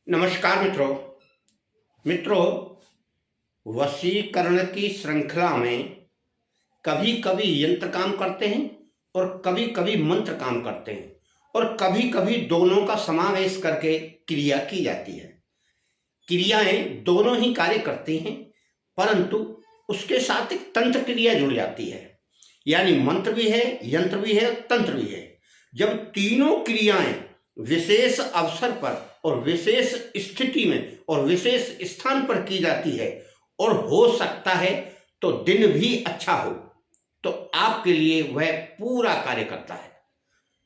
नमस्कार मित्रों, वशीकरण की श्रृंखला में कभी कभी यंत्र काम करते हैं और कभी कभी मंत्र काम करते हैं और कभी कभी दोनों का समावेश करके क्रिया की जाती है। क्रियाएं दोनों ही कार्य करती हैं, परंतु उसके साथ एक तंत्र क्रिया जुड़ जाती है। यानी मंत्र भी है, यंत्र भी है, तंत्र भी है। जब तीनों क्रियाएं विशेष अवसर पर और विशेष स्थिति में और विशेष स्थान पर की जाती है और हो सकता है तो दिन भी अच्छा हो, तो आपके लिए वह पूरा कार्य करता है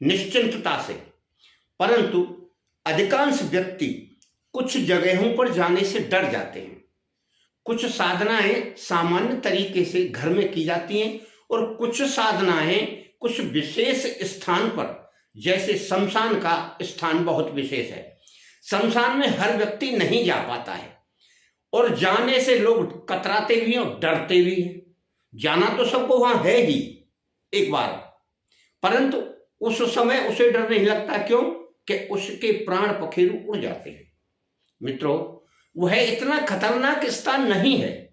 निश्चिंतता से। परंतु अधिकांश व्यक्ति कुछ जगहों पर जाने से डर जाते हैं। कुछ साधनाएं सामान्य तरीके से घर में की जाती हैं और कुछ साधनाएं कुछ विशेष स्थान पर, जैसे शमशान का स्थान बहुत विशेष है। शमशान में हर व्यक्ति नहीं जा पाता है और जाने से लोग कतराते भी हैं और डरते भी हैं। जाना तो सबको वहां है ही एक बार, परंतु उस समय उसे डर नहीं लगता। क्यों? कि उसके प्राण पखेरु उड़ जाते हैं। मित्रों, वह इतना खतरनाक स्थान नहीं है।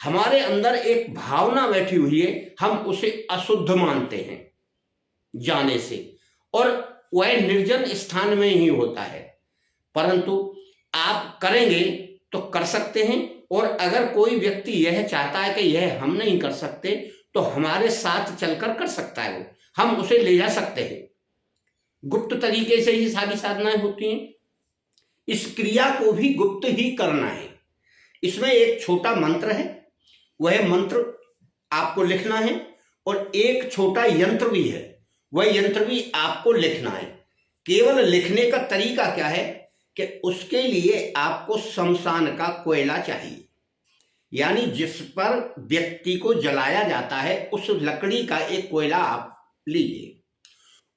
हमारे अंदर एक भावना बैठी हुई है, हम उसे अशुद्ध मानते हैं जाने से, और वह निर्जन स्थान में ही होता है। परंतु आप करेंगे तो कर सकते हैं, और अगर कोई व्यक्ति यह चाहता है कि यह हम नहीं कर सकते तो हमारे साथ चलकर कर सकता है। वो हम उसे ले जा सकते हैं। गुप्त तरीके से ही सारी साधनाएं होती हैं। इस क्रिया को भी गुप्त ही करना है। इसमें एक छोटा मंत्र है, वह मंत्र आपको लिखना है, और एक छोटा यंत्र भी है, वह यंत्र भी आपको लिखना है। केवल लिखने का तरीका क्या है कि उसके लिए आपको शमशान का कोयला चाहिए। यानी जिस पर व्यक्ति को जलाया जाता है उस लकड़ी का एक कोयला आप लीजिए,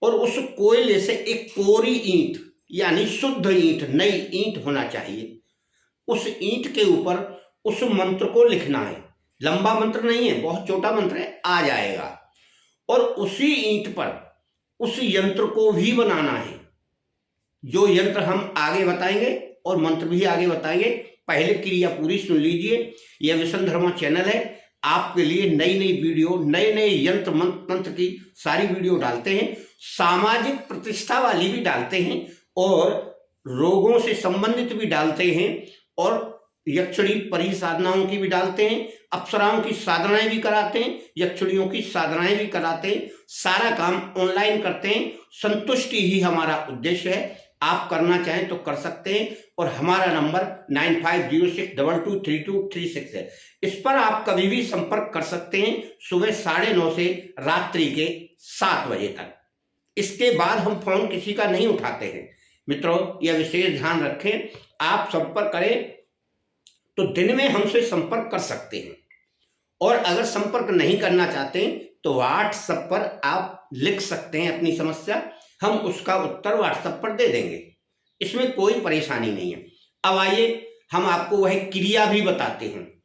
और उस कोयले से एक कोरी ईंट, यानी शुद्ध ईंट, नई ईंट होना चाहिए। उस ईंट के ऊपर उस मंत्र को लिखना है। लंबा मंत्र नहीं है, बहुत छोटा मंत्र है, आ जाएगा। और उसी ईंट पर उस यंत्र को भी बनाना है, जो यंत्र हम आगे बताएंगे और मंत्र भी आगे बताएंगे। पहले क्रिया पूरी सुन लीजिए। यह विशन धर्मा चैनल है, आपके लिए नई नई वीडियो, नए नए यंत्र मंत्र की सारी वीडियो डालते हैं। सामाजिक प्रतिष्ठा वाली भी डालते हैं और रोगों से संबंधित भी डालते हैं, और यक्षिणी परी साधनाओं की भी डालते हैं। अप्सराओं की साधनाएं भी कराते हैं, यक्षिणियों की साधनाएं भी कराते हैं। सारा काम ऑनलाइन करते हैं। संतुष्टि ही हमारा उद्देश्य है। आप करना चाहें तो कर सकते हैं, और हमारा नंबर 9506223236 है। इस पर आप कभी भी संपर्क कर सकते हैं, सुबह 9:30 से रात्रि के 7 बजे तक। इसके बाद हम फोन किसी का नहीं उठाते हैं। मित्रों, यह विशेष ध्यान रखें। आप संपर्क करें तो दिन में हमसे संपर्क कर सकते हैं, और अगर संपर्क नहीं करना चाहते तो व्हाट्सएप पर आप लिख सकते हैं अपनी समस्या, हम उसका उत्तर व्हाट्सएप पर दे देंगे। इसमें कोई परेशानी नहीं है। अब आइए हम आपको वह क्रिया भी बताते हैं।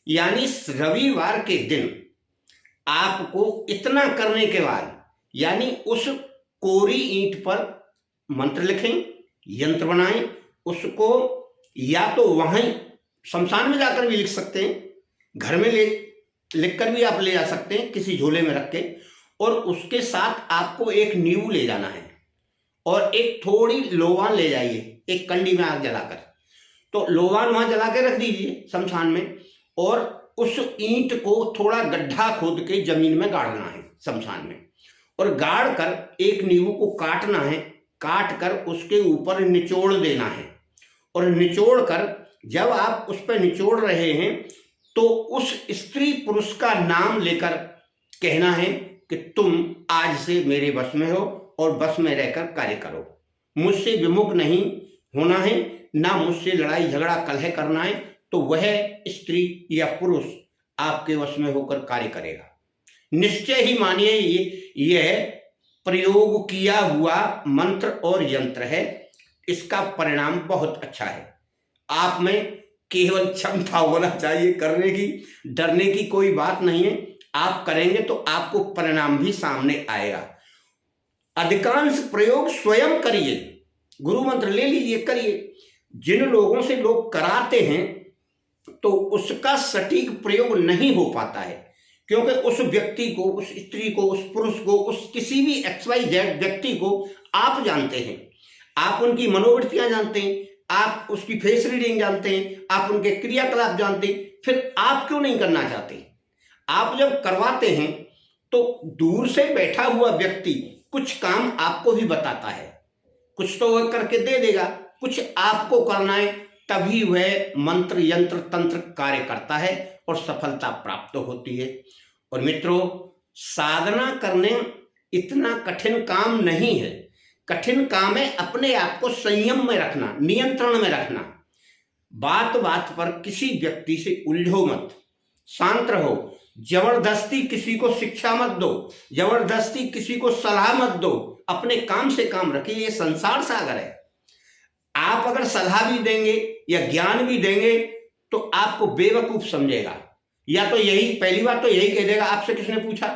यानी रविवार के दिन आपको इतना करने के बाद, यानी उस कोरी ईंट पर मंत्र लिखें, यंत्र बनाएं, उसको या तो वहीं शमशान में जाकर भी लिख सकते हैं, घर में लिखकर भी आप ले जा सकते हैं किसी झोले में रख के। और उसके साथ आपको एक नींबू ले जाना है और एक थोड़ी लोवान ले जाइए, एक कंडी में आग जलाकर। तो लोवान वहां जला के रख दीजिए शमशान में, और उस ईंट को थोड़ा गड्ढा खोद के जमीन में गाड़ना है शमशान में, और गाड़ कर एक नींबू को काटना है। काट कर उसके ऊपर निचोड़ देना है, और निचोड़ कर जब आप उस पर निचोड़ रहे हैं तो उस स्त्री पुरुष का नाम लेकर कहना है कि तुम आज से मेरे बस में हो और बस में रहकर कार्य करो। मुझसे विमुख नहीं होना है, ना मुझसे लड़ाई झगड़ा कलह करना है। तो वह स्त्री या पुरुष आपके वश में होकर कार्य करेगा। निश्चय ही मानिए यह प्रयोग किया हुआ मंत्र और यंत्र है। इसका परिणाम बहुत अच्छा है। आप में केवल क्षमता होना चाहिए करने की, डरने की कोई बात नहीं है। आप करेंगे तो आपको परिणाम भी सामने आएगा। अधिकांश प्रयोग स्वयं करिए। गुरु मंत्र ले लीजिए, करिए। जिन लोगों से लोग कराते हैं तो उसका सटीक प्रयोग नहीं हो पाता है, क्योंकि उस व्यक्ति को, उस स्त्री को, उस पुरुष को, उस किसी भी XYZ व्यक्ति को आप जानते हैं, आप उनकी मनोवृत्तियां जानते हैं, आप उसकी फेस रीडिंग जानते हैं, आप उनके क्रियाकलाप जानते हैं, फिर आप क्यों नहीं करना चाहते? आप जब करवाते हैं तो दूर से बैठा हुआ व्यक्ति कुछ काम आपको भी बताता है, कुछ तो वह करके दे देगा, कुछ आपको करना है, तभी वह मंत्र यंत्र तंत्र कार्य करता है और सफलता प्राप्त होती है। और मित्रों, साधना करने इतना कठिन काम नहीं है। कठिन काम है अपने आप को संयम में रखना, नियंत्रण में रखना। बात बात पर किसी व्यक्ति से उलझो मत, शांत रहो। जबरदस्ती किसी को शिक्षा मत दो, जबरदस्ती किसी को सलाह मत दो, अपने काम से काम रखिए। ये संसार सागर है। आप अगर सलाह भी देंगे या ज्ञान भी देंगे तो आपको बेवकूफ समझेगा, या तो यही पहली बात तो यही कह देगा आपसे किसने पूछा।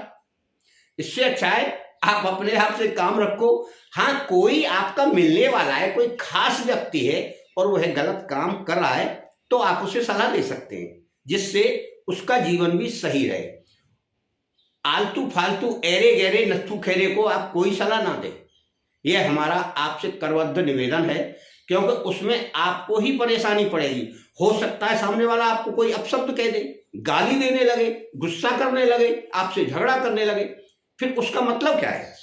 इससे अच्छा है आप अपने आप से काम रखो। हाँ, कोई आपका मिलने वाला है, कोई खास व्यक्ति है और वह गलत काम कर रहा है तो आप उसे सलाह दे सकते हैं, जिससे उसका जीवन भी सही रहे। आलतू फालतू एरे गहरे नत्थु खेरे को आप कोई सलाह ना दें, यह हमारा आपसे करबद्ध निवेदन है, क्योंकि उसमें आपको ही परेशानी पड़ेगी। हो सकता है सामने वाला आपको कोई अपशब्द कह दे, गाली देने लगे, गुस्सा करने लगे, आपसे झगड़ा करने लगे, फिर उसका मतलब क्या है?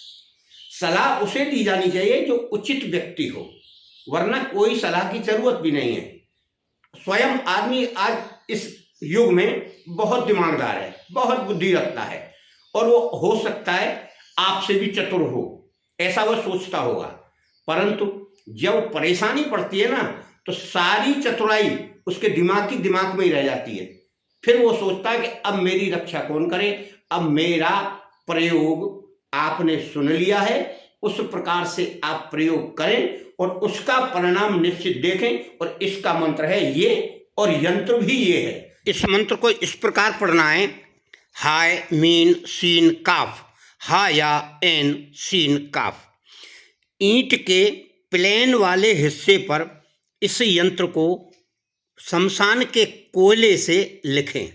सलाह उसे दी जानी चाहिए जो उचित व्यक्ति हो, वरना कोई सलाह की जरूरत भी नहीं है। स्वयं आदमी आज इस युग में बहुत दिमागदार है, बहुत बुद्धि रखता है, और वो हो सकता है आपसे भी चतुर हो, ऐसा वह सोचता होगा। परंतु जब परेशानी पड़ती है ना, तो सारी चतुराई उसके दिमाग में ही रह जाती है। फिर वो सोचता है कि अब मेरी रक्षा कौन करे, अब मेरा प्रयोग आपने सुन लिया है, उस प्रकार से आप प्रयोग करें और उसका परिणाम निश्चित देखें। और इसका मंत्र है ये, और यंत्र भी ये है। इस मंत्र को इस प्रकार पढ़ना है: हाय मीन सीन काफ, हा या एन सीन काफ। ईंट के प्लेन वाले हिस्से पर इस यंत्र को शमशान के कोयले से लिखें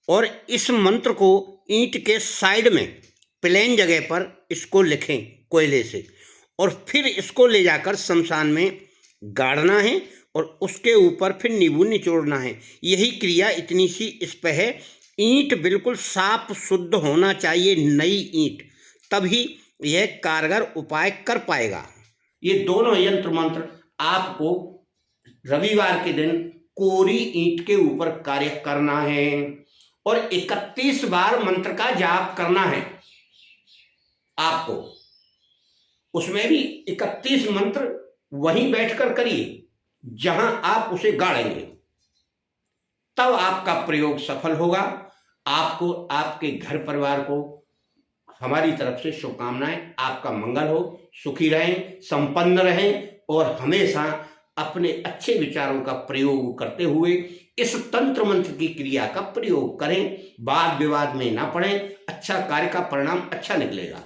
और इस मंत्र को ईंट के साइड में प्लेन जगह पर इसको लिखें कोयले से, और फिर इसको ले जाकर शमशान में गाड़ना है और उसके ऊपर फिर नींबू निचोड़ना है। यही क्रिया इतनी सी इस पर है। ईंट बिल्कुल साफ शुद्ध होना चाहिए, नई ईंट, तभी यह कारगर उपाय कर पाएगा। ये दोनों यंत्र मंत्र आपको रविवार के दिन कोरी ईंट के ऊपर कार्य करना है और 31 बार मंत्र का जाप करना है आपको। उसमें भी 31 मंत्र वहीं बैठकर करिए जहां आप उसे गाड़ेंगे, तब आपका प्रयोग सफल होगा। आपको, आपके घर परिवार को हमारी तरफ से शुभकामनाएं। आपका मंगल हो, सुखी रहें, संपन्न रहें और हमेशा अपने अच्छे विचारों का प्रयोग करते हुए इस तंत्र मंत्र की क्रिया का प्रयोग करें। वाद विवाद में ना पड़ें, अच्छा कार्य का परिणाम अच्छा निकलेगा।